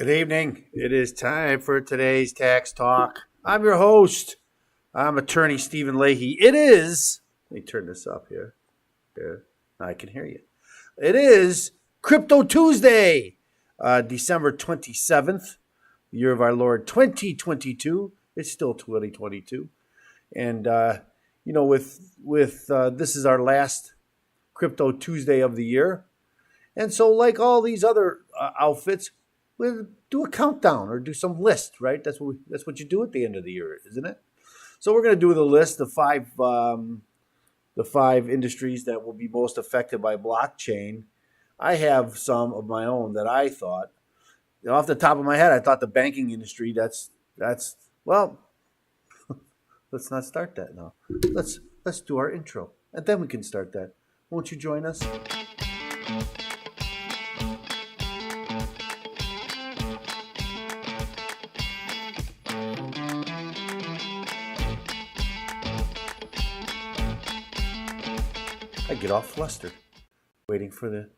Good evening. It is time for today's tax talk. I'm your host. I'm attorney Stephen Leahy. It is, let me turn this up here. Here, I can hear you. It is Crypto Tuesday, December 27th, the year of our Lord 2022. It's still 2022. And, with this is our last Crypto Tuesday of the year. And so, like all these other outfits, we'll do a countdown or do some list, right? That's what you do at the end of the year, isn't it? So we're going to do the list of the five industries that will be most affected by blockchain. I have some of my own that I thought, off the top of my head, I thought the banking industry. That's well, let's not start that now. Let's do our intro, and then we can start that. Won't you join us? I get all flustered waiting for the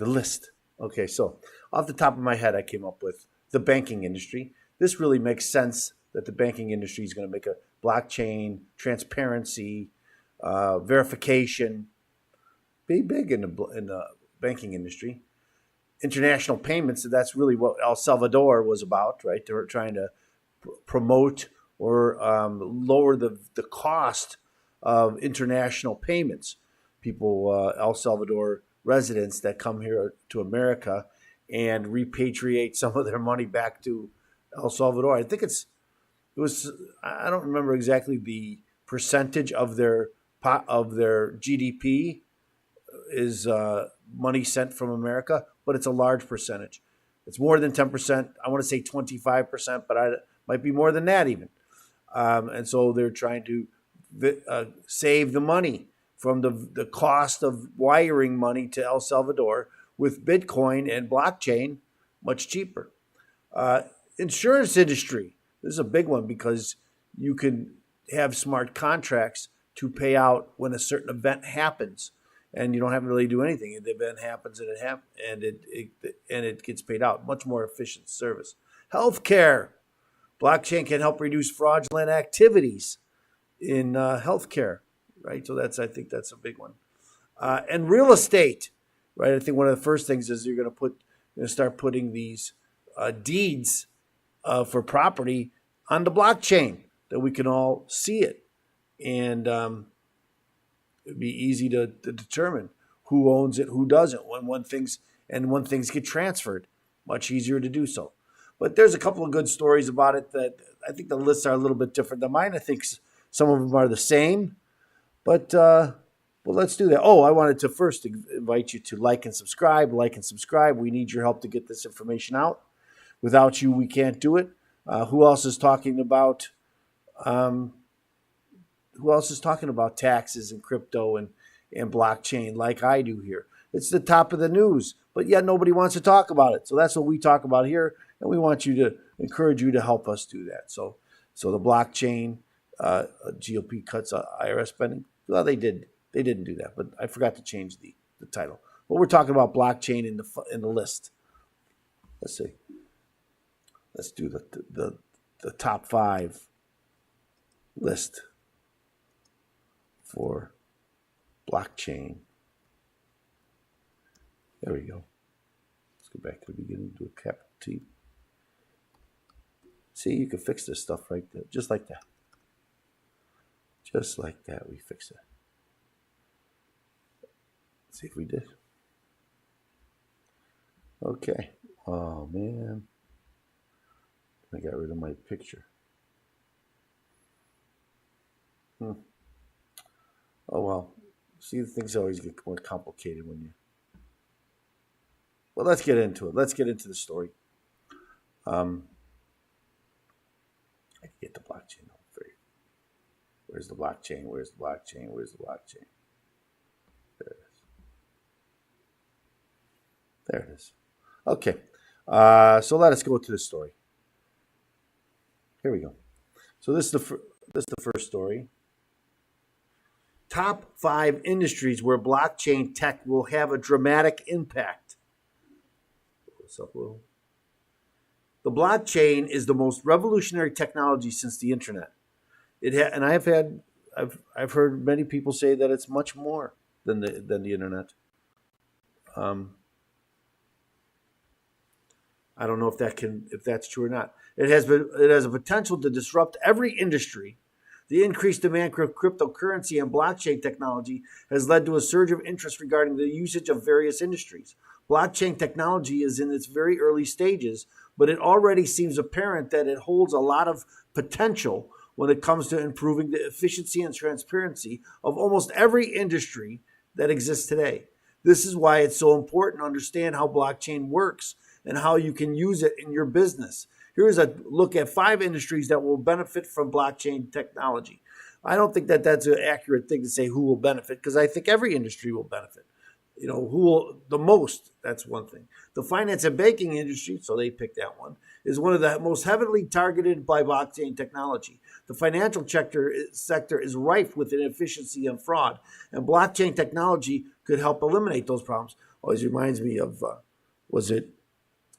list. Okay, so off the top of my head, I came up with the banking industry. This really makes sense that the banking industry is going to make a blockchain, transparency, verification, be big in the banking industry. International payments, that's really what El Salvador was about, right? They were trying to promote or lower the cost of international payments. People, El Salvador residents that come here to America and repatriate some of their money back to El Salvador. I think I don't remember exactly the percentage of their GDP is money sent from America, but it's a large percentage. It's more than 10%. I want to say 25%, but it might be more than that even. And so they're trying to save the money from the cost of wiring money to El Salvador with Bitcoin and blockchain much cheaper. Insurance industry. This is a big one because you can have smart contracts to pay out when a certain event happens, and you don't have to really do anything. The event happens and it gets paid out. Much more efficient service. Healthcare. Blockchain can help reduce fraudulent activities in healthcare, right? So I think that's a big one. And real estate, right? I think one of the first things is you're going to start putting these deeds for property on the blockchain that we can all see it, and it'd be easy to determine who owns it, who doesn't. When things get transferred, much easier to do so. But there's a couple of good stories about it that I think the lists are a little bit different than mine. I think some of them are the same, but let's do that. Oh, I wanted to first invite you to like and subscribe. We need your help to get this information out. Without you, we can't do it. Who else is talking about taxes and crypto and blockchain like I do here? It's the top of the news, but yet nobody wants to talk about it. So that's what we talk about here, and we want you to encourage you to help us do that. So the blockchain, GOP cuts IRS spending. Well, they didn't do that, but I forgot to change the title. But we're talking about blockchain in the list. Let's see. Let's do the top 5 list for blockchain. There we go. Let's go back to the beginning, do a capital T. See, you can fix this stuff right there, just like that. Just like that, we fix it. Let's see if we did. Okay. Oh, man. I got rid of my picture. Oh, well. See, things always get more complicated when you... Well, let's get into it. Let's get into the story. I can get the blockchain out for you. Where's the blockchain? Where's the blockchain? Where's the blockchain? There it is. There it is. Okay. So let us go to the story. Here we go. So this is the first story. Top 5 industries where blockchain tech will have a dramatic impact. What's up, Will? The blockchain is the most revolutionary technology since the internet. And I've heard many people say that it's much more than the internet. Um, I don't know if that's true or not. It has a potential to disrupt every industry. The increased demand for cryptocurrency and blockchain technology has led to a surge of interest regarding the usage of various industries. Blockchain technology is in its very early stages, but it already seems apparent that it holds a lot of potential when it comes to improving the efficiency and transparency of almost every industry that exists today. This is why it's so important to understand how blockchain works and how you can use it in your business. Here's a look at 5 industries that will benefit from blockchain technology. I don't think that that's an accurate thing to say who will benefit, because I think every industry will benefit. Who will the most, that's one thing. The finance and banking industry, so they picked that one, is one of the most heavily targeted by blockchain technology. The financial sector is rife with inefficiency and fraud, and blockchain technology could help eliminate those problems. Always reminds me of, was it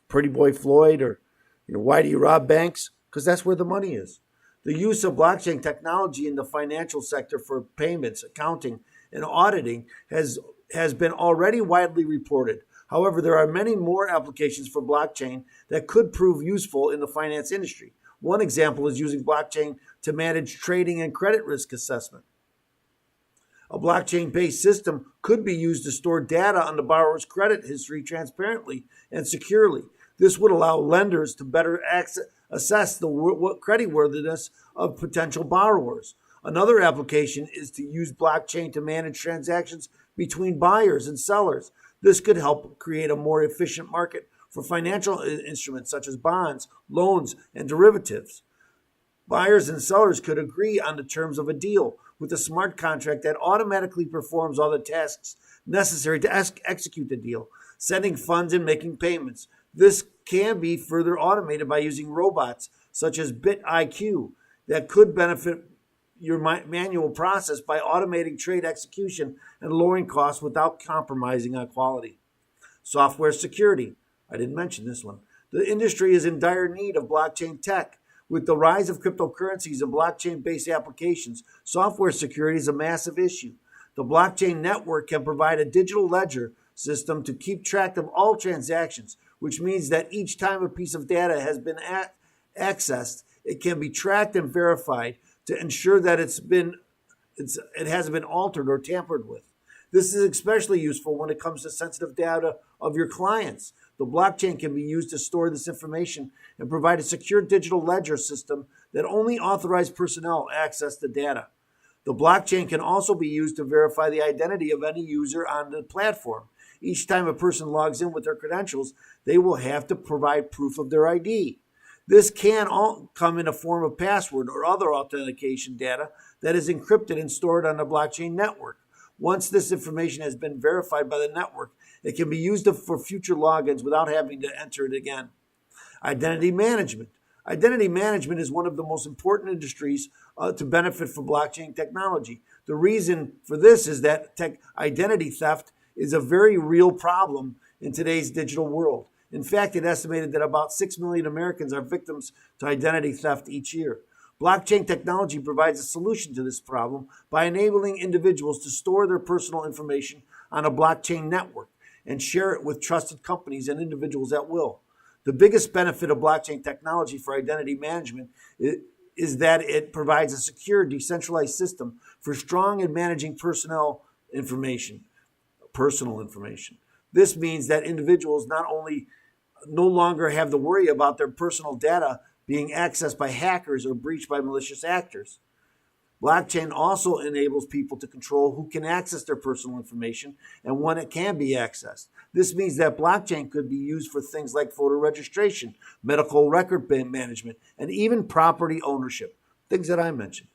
Pretty Boy Floyd, or why do you rob banks? Because that's where the money is. The use of blockchain technology in the financial sector for payments, accounting, and auditing has been already widely reported. However, there are many more applications for blockchain that could prove useful in the finance industry. One example is using blockchain to manage trading and credit risk assessment. A blockchain-based system could be used to store data on the borrower's credit history transparently and securely. This would allow lenders to better assess the creditworthiness of potential borrowers. Another application is to use blockchain to manage transactions between buyers and sellers. This could help create a more efficient market for financial instruments such as bonds, loans, and derivatives. Buyers and sellers could agree on the terms of a deal with a smart contract that automatically performs all the tasks necessary to execute the deal, sending funds and making payments. This can be further automated by using robots such as BitIQ that could benefit your manual process by automating trade execution and lowering costs without compromising on quality. Software security. I didn't mention this one. The industry is in dire need of blockchain tech. With the rise of cryptocurrencies and blockchain-based applications, software security is a massive issue. The blockchain network can provide a digital ledger system to keep track of all transactions, which means that each time a piece of data has been accessed, it can be tracked and verified to ensure that it hasn't been altered or tampered with. This is especially useful when it comes to sensitive data of your clients. The blockchain can be used to store this information and provide a secure digital ledger system that only authorized personnel access the data. The blockchain can also be used to verify the identity of any user on the platform. Each time a person logs in with their credentials, they will have to provide proof of their ID. This can all come in a form of password or other authentication data that is encrypted and stored on the blockchain network. Once this information has been verified by the network, it can be used for future logins without having to enter it again. Identity management. Identity management is one of the most important industries to benefit from blockchain technology. The reason for this is that identity theft is a very real problem in today's digital world. In fact, it's estimated that about 6 million Americans are victims to identity theft each year. Blockchain technology provides a solution to this problem by enabling individuals to store their personal information on a blockchain network and share it with trusted companies and individuals at will. The biggest benefit of blockchain technology for identity management is that it provides a secure, decentralized system for storing and managing personal information. This means that individuals no longer have to worry about their personal data being accessed by hackers or breached by malicious actors. Blockchain also enables people to control who can access their personal information and when it can be accessed. This means that blockchain could be used for things like voter registration, medical record management, and even property ownership, things that I mentioned.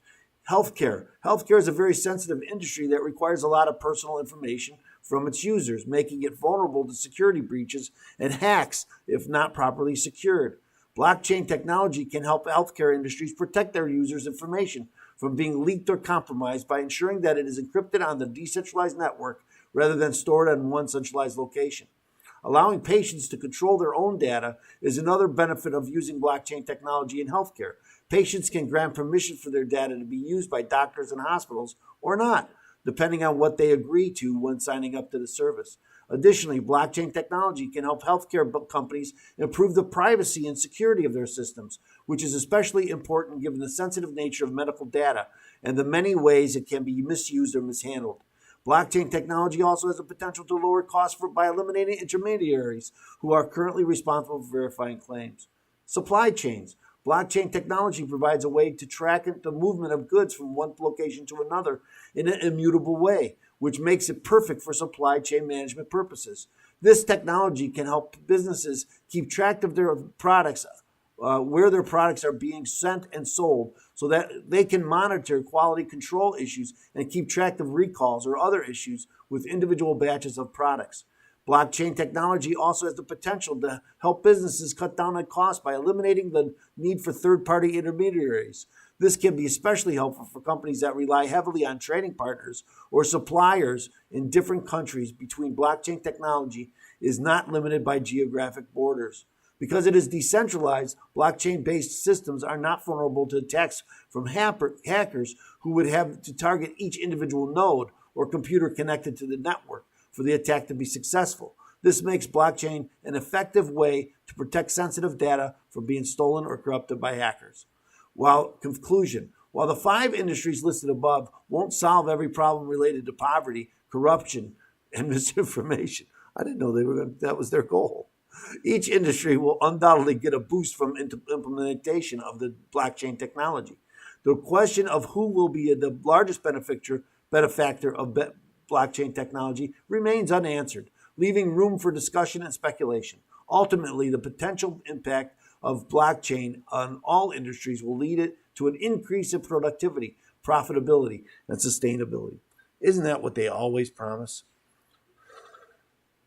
Healthcare. Healthcare is a very sensitive industry that requires a lot of personal information from its users, making it vulnerable to security breaches and hacks if not properly secured. Blockchain technology can help healthcare industries protect their users' information from being leaked or compromised by ensuring that it is encrypted on the decentralized network rather than stored in one centralized location. Allowing patients to control their own data is another benefit of using blockchain technology in healthcare. Patients can grant permission for their data to be used by doctors and hospitals or not, depending on what they agree to when signing up to the service. Additionally, blockchain technology can help healthcare companies improve the privacy and security of their systems, which is especially important given the sensitive nature of medical data and the many ways it can be misused or mishandled. Blockchain technology also has the potential to lower costs by eliminating intermediaries who are currently responsible for verifying claims. Supply chains. Blockchain technology provides a way to track the movement of goods from one location to another in an immutable way, which makes it perfect for supply chain management purposes. This technology can help businesses keep track of their products, where their products are being sent and sold, so that they can monitor quality control issues and keep track of recalls or other issues with individual batches of products. Blockchain technology also has the potential to help businesses cut down on costs by eliminating the need for third-party intermediaries. This can be especially helpful for companies that rely heavily on trading partners or suppliers in different countries. Between blockchain technology is not limited by geographic borders. Because it is decentralized, blockchain-based systems are not vulnerable to attacks from hackers who would have to target each individual node or computer connected to the network for the attack to be successful. This makes blockchain an effective way to protect sensitive data from being stolen or corrupted by hackers. While the 5 industries listed above won't solve every problem related to poverty, corruption, and misinformation, I didn't know that was their goal. Each industry will undoubtedly get a boost from implementation of the blockchain technology. The question of who will be the largest benefactor of blockchain technology remains unanswered, leaving room for discussion and speculation. Ultimately, the potential impact of blockchain on all industries will lead it to an increase in productivity, profitability, and sustainability. Isn't that what they always promise?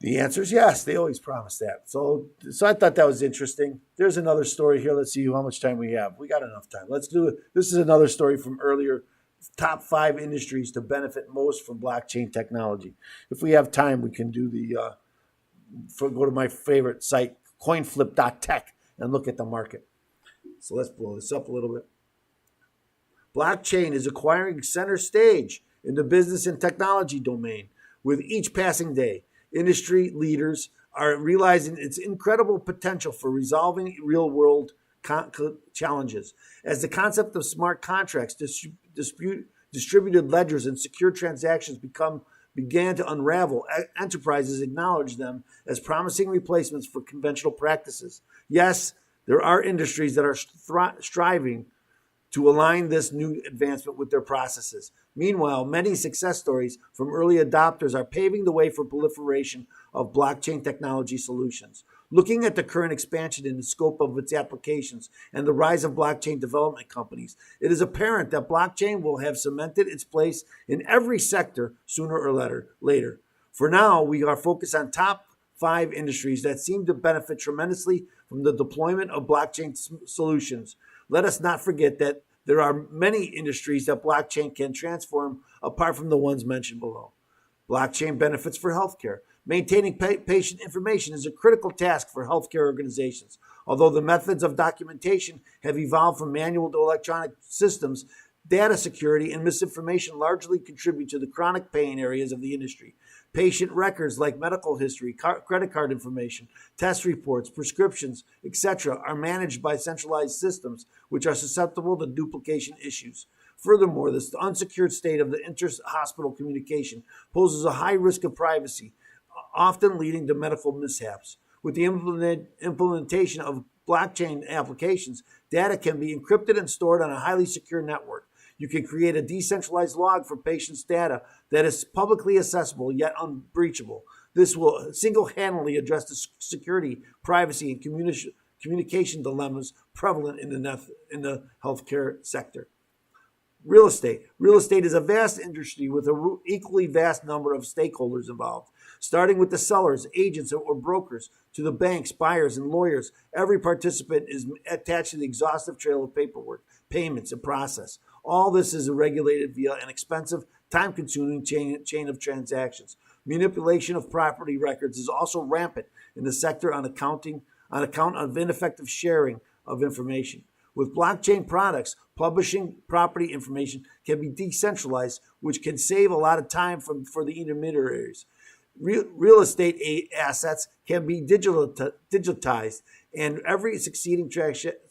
The answer is yes, they always promise that. So I thought that was interesting. There's another story here. Let's see how much time we have. We got enough time. Let's do it. This is another story from earlier. Top 5 industries to benefit most from blockchain technology. If we have time, we can do go to my favorite site, coinflip.tech, and look at the market. So let's blow this up a little bit. Blockchain is acquiring center stage in the business and technology domain with each passing day. Industry leaders are realizing its incredible potential for resolving real-world challenges. As the concept of smart contracts, distributed ledgers, and secure transactions began to unravel, enterprises acknowledge them as promising replacements for conventional practices. Yes, there are industries that are striving to align this new advancement with their processes. Meanwhile, many success stories from early adopters are paving the way for proliferation of blockchain technology solutions. Looking at the current expansion in the scope of its applications and the rise of blockchain development companies, it is apparent that blockchain will have cemented its place in every sector sooner or later. For now, we are focused on top 5 industries that seem to benefit tremendously from the deployment of blockchain solutions. Let us not forget that there are many industries that blockchain can transform apart from the ones mentioned below. Blockchain benefits for healthcare. Maintaining patient information is a critical task for healthcare organizations. Although the methods of documentation have evolved from manual to electronic systems, data security and misinformation largely contribute to the chronic pain areas of the industry. Patient records like medical history, credit card information, test reports, prescriptions, etc. are managed by centralized systems which are susceptible to duplication issues. Furthermore, this unsecured state of the inter-hospital communication poses a high risk of privacy, often leading to medical mishaps. With the implementation of blockchain applications, data can be encrypted and stored on a highly secure network. You can create a decentralized log for patients' data that is publicly accessible yet unbreachable. This will single-handedly address the security, privacy, and communication dilemmas prevalent in the healthcare sector. Real estate. Real estate is a vast industry with an equally vast number of stakeholders involved. Starting with the sellers, agents, or brokers, to the banks, buyers, and lawyers, every participant is attached to the exhaustive trail of paperwork, payments, and process. All this is regulated via an expensive, time-consuming chain of transactions. Manipulation of property records is also rampant in the sector on account of ineffective sharing of information. With blockchain products, publishing property information can be decentralized, which can save a lot of time for the intermediaries. Real estate assets can be digitized, and every succeeding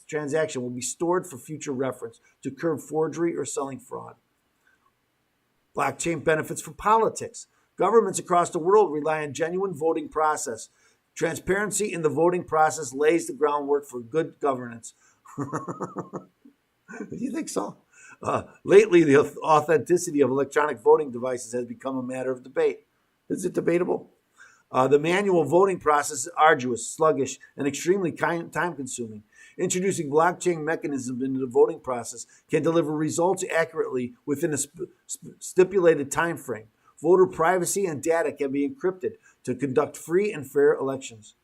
transaction will be stored for future reference to curb forgery or selling fraud. Blockchain benefits for politics. Governments across the world rely on genuine voting process. Transparency in the voting process lays the groundwork for good governance. Do you think so? Lately, the authenticity of electronic voting devices has become a matter of debate. Is it debatable? The manual voting process is arduous, sluggish, and extremely time-consuming. Introducing blockchain mechanisms into the voting process can deliver results accurately within a stipulated time frame. Voter privacy and data can be encrypted to conduct free and fair elections.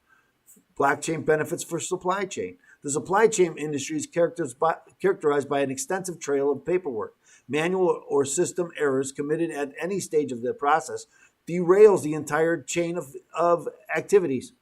Blockchain benefits for supply chain. The supply chain industry is characterized by an extensive trail of paperwork. Manual or system errors committed at any stage of the process derails the entire chain of activities.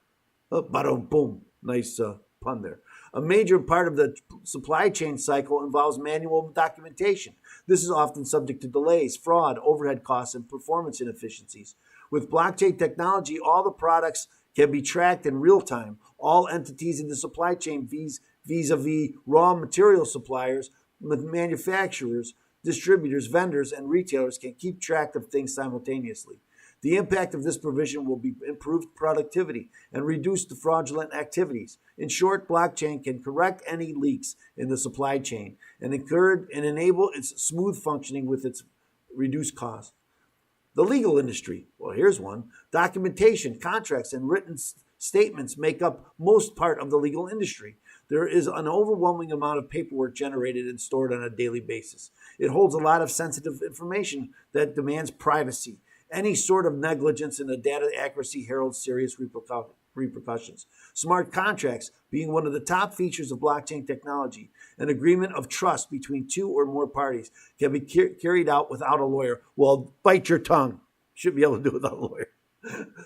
Oh, bada boom. Nice pun there. A major part of the supply chain cycle involves manual documentation. This is often subject to delays, fraud, overhead costs, and performance inefficiencies. With blockchain technology, all the products can be tracked in real time. All entities in the supply chain vis-a-vis raw material suppliers, manufacturers, distributors, vendors, and retailers can keep track of things simultaneously. The impact of this provision will be improved productivity and reduce the fraudulent activities. In short, blockchain can correct any leaks in the supply chain and enable its smooth functioning with its reduced cost. The legal industry, well, here's one. Documentation, contracts, and written statements make up most part of the legal industry. There is an overwhelming amount of paperwork generated and stored on a daily basis. It holds a lot of sensitive information that demands privacy. Any sort of negligence in the data accuracy heralds serious repercussions. Smart contracts being one of the top features of blockchain technology, an agreement of trust between two or more parties can be carried out without a lawyer. Well, bite your tongue. Should be able to do it without a lawyer.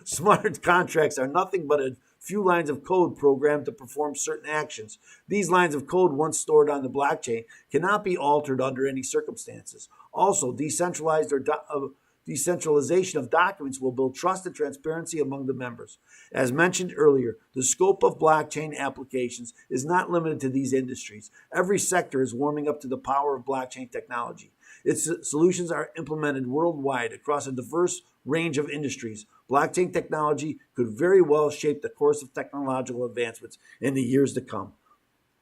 Smart contracts are nothing but a few lines of code programmed to perform certain actions. These lines of code, once stored on the blockchain, cannot be altered under any circumstances. Also, decentralization of documents will build trust and transparency among the members. As mentioned earlier, the scope of blockchain applications is not limited to these industries. Every sector is warming up to the power of blockchain technology. Its solutions are implemented worldwide across a diverse range of industries. Blockchain technology could very well shape the course of technological advancements in the years to come.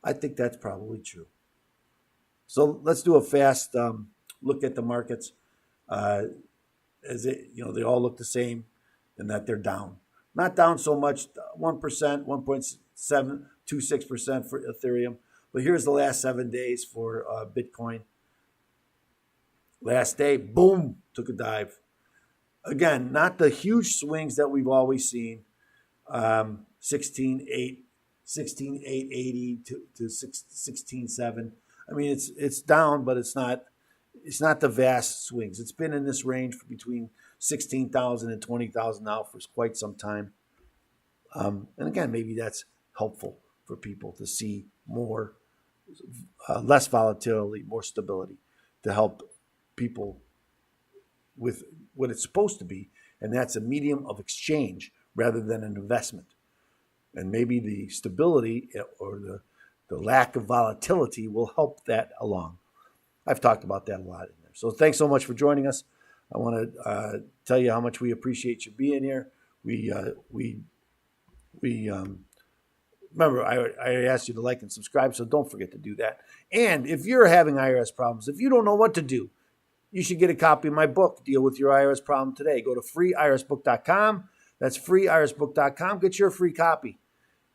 I think that's probably true. So let's do a fast look at the markets. They all look the same in that they're down. Not down so much, 1%, 1.726% for Ethereum. But here's the last 7 days for Bitcoin. Last day, boom, took a dive. Again, not the huge swings that we've always seen. 16.880 to 16.7. I mean, it's down, but it's not the vast swings. It's been in this range between 16,000 and 20,000 now for quite some time. And again, maybe that's helpful for people to see more, less volatility, more stability, to help people with what it's supposed to be, and that's a medium of exchange rather than an investment. And maybe the stability or the lack of volatility will help that along. I've talked about that a lot in there. So thanks so much for joining us. I want to tell you how much we appreciate you being here. We remember, I asked you to like and subscribe, so don't forget to do that. And if you're having IRS problems, if you don't know what to do, you should get a copy of my book, Deal with Your IRS Problem Today. Go to freeirsbook.com. That's freeirsbook.com. Get your free copy.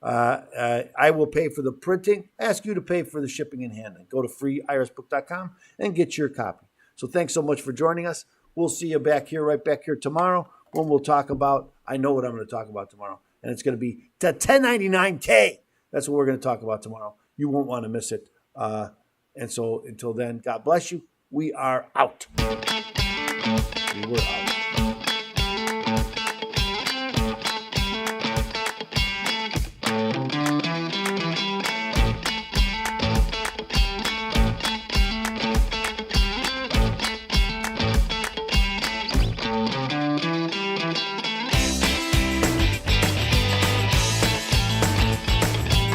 I will pay for the printing. Ask you to pay for the shipping and handling. Go to freeirsbook.com and get your copy. So thanks so much for joining us. We'll see you right back here tomorrow when we'll talk about, I know what I'm going to talk about tomorrow, and it's going to be the 1099K. That's what we're going to talk about tomorrow. You won't want to miss it. And so until then, God bless you. We are out. We were out.